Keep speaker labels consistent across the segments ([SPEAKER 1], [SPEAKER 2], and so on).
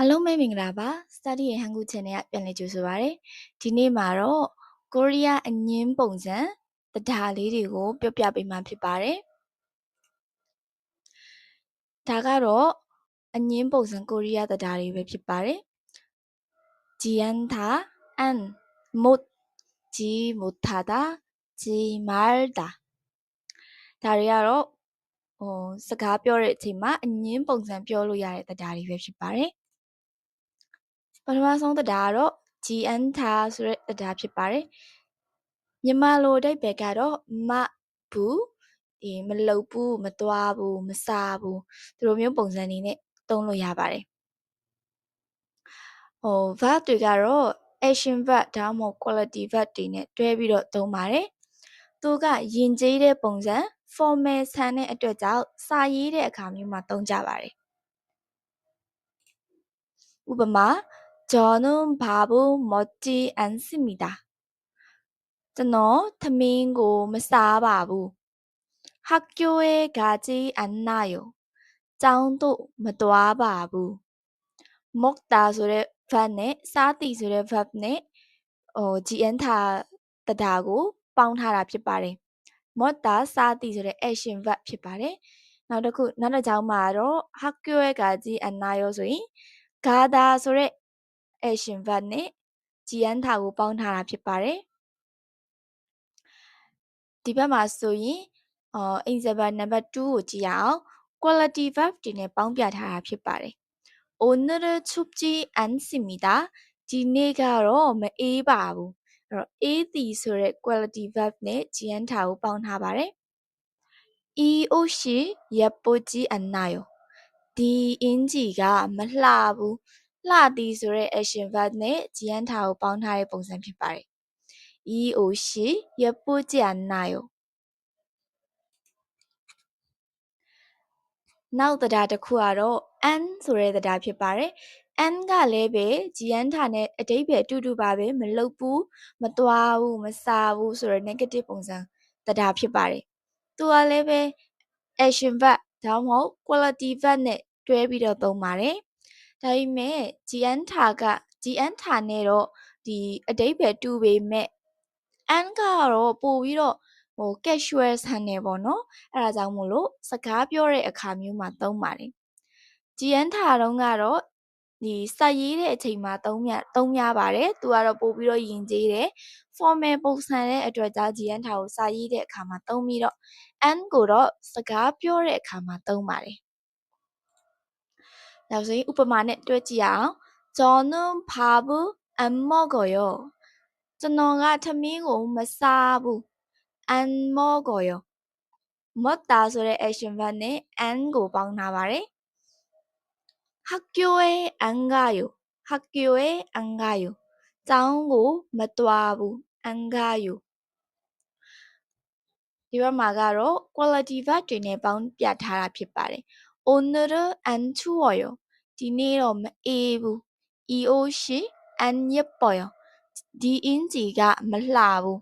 [SPEAKER 1] အားလုံးပဲမင်္ဂလာပါ Study ရဲ့ Hangul Channel ကပြန်လည်ကြိုဆိုပါရစေဒီနေ့မှာတော့ကိုရီးယားအငင်းပုံစံတရားလေးတွေကိုပြောပြပေးမှာဖြစ်ပါတယ်ဒါကတော့အငင်းပုံစံကိုရီးယားတရားတွေပဲဖြစ်ပါတယ်ဂျီယန်သာအန်မုတ်ဂျီမုတ်ထာတာဂျီမာတာဒါတွေကတော့စကားပြောတဲ့အချိန်မှာအငင်းပုံစံပြောလို့ရတဲ့တရားတွေပဲဖြစ်ပါတယ်ပထမဆုံးတရားကတော့ GN သာဆိုတဲ့တရားဖြစ်ပါတယ်မြန်မာလိုအဓိပ္ပာယ်ကတော့မဘူးမလှုပ်ဘူးမသွားဘူးမစားဘူးဒီလိုမျိုးပုံစံနေနဲ့သုံးလို့ရပါတယ်verb တွေကတော့ action verb ဒါမှမဟုတ် quality verb တွေနဲ့တွဲပြီးတော့သုံးပါတယ်သူကယဉ်ကျေးတဲ့ပုံစံ formal ဆန်တဲ့အတွက်ကြောင့်စာရေးတဲ့အခါမျိုးမှာသုံးကြပါတယ်ဥပမာ저는 밥을 먹지 않습니다ကျွန်တော်သမင်းကိုမစားပါဘူး학교에 가지 않나요ကျောင်းသို့မသွားပါဘူး먹다ဆိုတဲ့ verb နဲ့စားသည်ဆိုတဲ့ verb နဲ့GN ထာတရားကိုပေါင်းထားတာဖြစ်ပါတယ်먹다စားသည်ဆိုတဲ့ action verb ဖြစ်ပါတယ်နောက်တစ်ကြောင်းမှာတော့ 학교에 가지 않나요ဆိုရင်가다ဆိုတဲ့ action verb နဲ့ GN ထာကိုပေါင်းထားတာဖြစ်ပါတယ်ဒီဘက်မှာဆိုရင်example number 2ကိုကြည့်ရအောင် quality verb တွေနဲ့ပေါင်းပြထားတာဖြစ်ပါတယ်오늘은 춥지 않습니다. ဒီနေ့ကတော့မအေးပါဘူးအဲ့တော့အေးသည်ဆိုတဲ့ quality verb နဲ့ GN ထာကိုပေါင်းထားပါတယ်이 옷이 예쁘지 않나요? ဒီအင်ဂျီကမလှဘူးလှသည်ဆိုတဲ့ action verb နဲ့ GN ထာကိုပေါင်းထားတဲ့ပုံစံဖြစ်ပါတယ်이 옷이 예쁘지 않나요? နောက်တရားတစ်ခုကတော့ an ဆိုတဲ့တရားဖြစ်ပါတယ် an ကလည်းပဲ GN ထာနဲ့အဓိပ္ပာယ်တူတူပါပဲမလှုပ်ဘူးမသွားဘူးမစားဘူးဆိုတဲ့ negative ပုံစံတရားဖြစ်ပါတယ်သူကလည်းပဲ action verb ဒါမှမဟုတ် quality verb နဲ့တွဲပြီးတော့သုံးပါတယ်ဒါပေမဲ့ GN ထာနဲ့တော့ဒီအဓိပ္ပာယ်တူပေမဲ့ an ကတော့ပို့ပြီးတော့casual ဆန်နေပေါ့နော်အဲ့ဒါကြောင့်မို့လို့စကားပြောတဲ့အခါမျိုးမှာသုံးပါတယ် GN ထာတုံးကတော့ဒီစာရေးတဲ့အချိန်မှာသုံးများပါတယ်သူကတော့ပို့ပြီးတော့ယဉ်ကျေးတယ် formal ပုံစံတဲ့အတွက်ကြောင့် GN ထာကိုစာရေးတဲ့အခါမှာသုံးပြီးတော့ an ကိုတော့စကားပြောတဲ့အခါမှာသုံးပါတယ်နောက်ဆိုရင်ဥပမာနဲ့တွဲကြည့်အောင်저는 밥을 안 먹어요ကျွန်တော်ကထမင်းကိုမစားဘူး an 먹어요 먹다ဆိုတဲ့ action verb နဲ့ an ကိုပေါင်းထားပါတယ်학교에 안 가요 학교에 안 가요ကျောင်းကိုမသွားဘူး 안 가요ဒီဘက်မှာကတော့ quality verb တွေနဲ့ပေါင်းပြထားတာဖြစ်ပါတယ် 오늘은 안 추워요 ဒီနေ့တော့မအေးဘူး 이 옷이 안 예뻐요 ဒီအင်ဂျီကမလှဘူး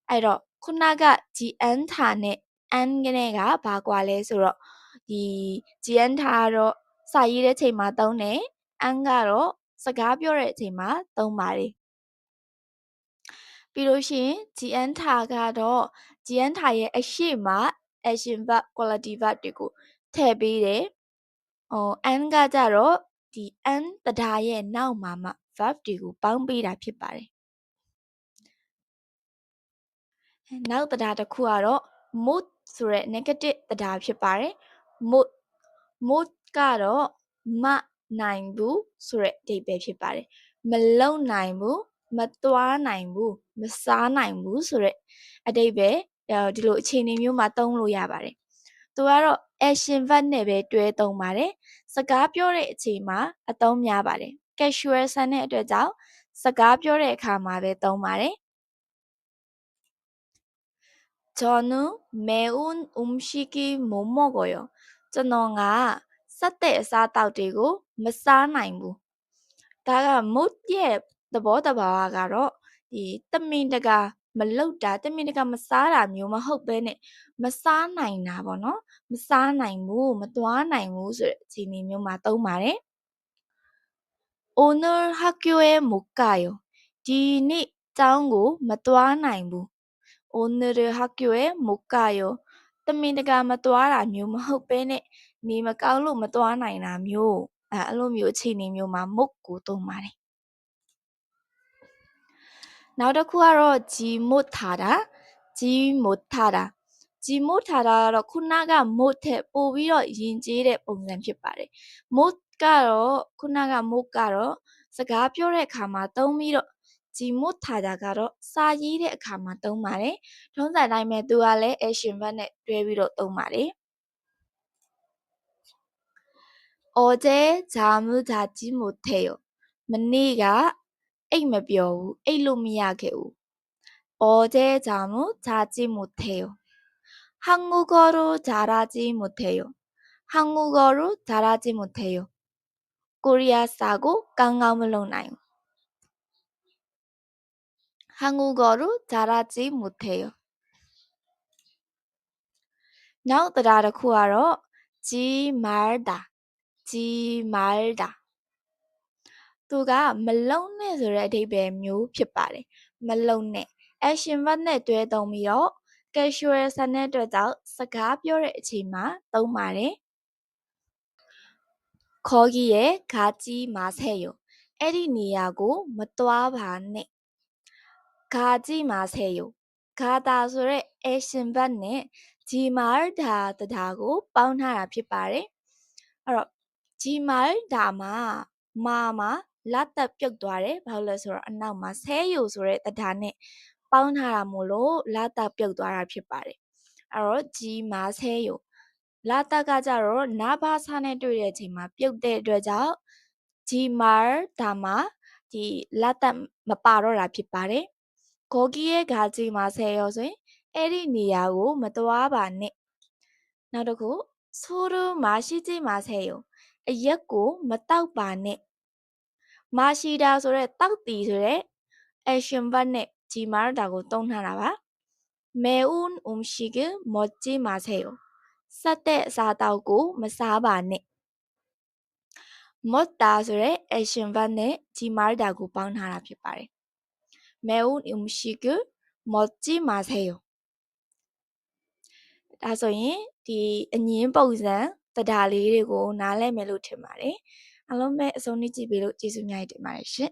[SPEAKER 1] အဲ့တော့ခုနက GN ထာနဲ့ an နဲ့ကဘာကွာလဲဆိုတော့ဒီ GN ထာကတော့စာရေးတဲ့ချိန်မှာသုံးတယ် an ကတော့စကားပြောတဲ့အချိန်မှာသုံးပါတယ်ပြီးလို့ရှိရင် GN ထာကတော့ GN ထာရဲ့အရှိမ action verb quality verb တွေကိုထည့်ပေးတယ်an ကကြတော့ဒီ an တရားရဲ့နောက်မှာမှ verb တွေကိုပေါင်းပေးတာဖြစ်ပါတယ်နောက်တရားတစ်ခုကတော့ mood ဆိုတဲ့ negative တရားဖြစ်ပါတယ် mood ကတော့မနိုင်ဘူးဆိုတဲ့အဓိပ္ပာယ်ဖြစ်ပါတယ်မလုံနိုင်ဘူးမသွားနိုင်ဘူးမစားနိုင်ဘူးဆိုတဲ့အဓိပ္ပာယ်ဒီလိုအခြေအနေမျိုးမှာသုံးလို့ရပါတယ်သူကတော့ action verb နဲ့ပဲတွဲသုံးပါတယ်စကားပြောတဲ့အချိန်မှာအသုံးများပါတယ် casual ဆန်တဲ့အတွက်ကြောင့်စကားပြောတဲ့အခါမှာပဲသုံးပါတယ်저는 매운 음식이 못 먹어요. ကျွန်တော်ကစက်တဲ့အစားအသောက်တွေကိုမစားနိုင်ဘူး။ဒါက mood ရဲ့သဘောတဘာဝကတော့ဒီတမင်တကာမလုပ်တာတမင်တကာမစားတာမျိုးမဟုတ်ဘဲနဲ့မစားနိုင်တာပေါ့နော်။မစားနိုင်ဘူးမသွားနိုင်ဘူးဆိုတဲ့အခြေအနေမျိုးမှာသုံးပါတယ် 오늘 학교에 못 가요. 디니 짱고 맞도아나이무. 오늘은 학교에 못 가요. တမင်တကာမသွားတာမျိုးမဟုတ်ဘဲနဲ့နေမကောင်းလို့မသွားနိုင်တာမျိုးအဲ့လိုမျိုးအခြေအနေမျိုးမှာ mot ကိုသုံးပါတယ် နောက်တစ်ခုကတော့ ji 못하다ခုနက mot ထက်ပိုပြီးတော့ယဉ်ကျေးတဲ့ပုံစံဖြစ်ပါတယ် mot ကတော့ခုနက mot ကတော့စကားပြောတဲ့အခါမှာသုံးပြီးတော့ ji 못하다ကတော့စာရေးတဲ့အခါမှာသုံးပါတယ် ထုံးစံတိုင်းပဲသူကလည်း action verb နဲ့တွဲပြီးတော့သုံးပါတယ် 어제 잠을 자지 못해요. 머니가အိပ်မပျော်ဘူး အိပ်လို့မရခဲ့ဘူး 어제 잠을 자지 못해요. 한국어로 잘하지 못해요. 한국어로 잘하지 못해요. 코리아 사고 깡깡물렁나요. 한국어로 잘하지 못해요.နောက်တရားတစ်ခုကတော့ 지말다 지말다 သူကမလုံနဲ့ဆိုတဲ့အဓိပ္ပာယ်မျိုးဖြစ်ပါတယ် မလုံနဲ့ action verb နဲ့တွဲသုံးပြီးတော့ casual ဆန်တဲ့အတွက်ကြောင့်စကားပြောတဲ့အချိန်မှာသုံးပါတယ် 거기에 가지 마세요. အဲ့ဒီနေရာကိုမသွားပါနဲ့ 가지 마세요. 가다 ဆိုတဲ့ action verb နဲ့ 지말다 တဒါကိုပေါင်းထားတာဖြစ်ပါတယ် အဲ့တော့ 지말다 မှာလတ်တက်ပြုတ်သွားတယ် ဘာလို့လဲဆိုတော့အနောက်မှာ 세요 ဆိုတဲ့တဒါနဲ့ပေါင်းထားတာမို့လို့လတ်တက်ပြုတ်သွားတာဖြစ်ပါတယ် အဲ့တော့ 지마세요. လတ်တက်ကကြတော့ 나바사နဲ့တွေ့တဲ့အချိန်မှာပြုတ်တဲ့အတွက်ကြောင့် 지말다 မှာဒီလတ်တက်မပါတော့တာဖြစ်ပါတယ် 거기에 가지 마세요 ဆိုရင် အဲ့ဒီနေရာကိုမသွားပါနဲ့ နောက်တစ်ခု 술을 마시지 마세요. အရက်ကိုမတောက်ပါနဲ့ 마시다 ဆိုတဲ့ တောက်သည်ဆိုတဲ့ action verb နဲ့ 지말다ကိုသုံးထားတာပါ 매운 음식을 먹지 마세요. စက်တဲ့အစားအသောက်ကိုမစားပါနဲ့ 먹다 ဆိုတဲ့ action verb နဲ့ 지말다ကိုပေါင်းထားတာဖြစ်ပါတယ် 매운 음식을 먹지 마세요. ဒါဆိုရင်ဒီအငင်းပုံစံတဒါလေးတွေကိုနားလည်မယ်လို့ထင်ပါတယ် အားလုံးပဲအဆုံးထိကြည့်ပေးလို့ကျေးဇူးများတင်ပါတယ်ရှင်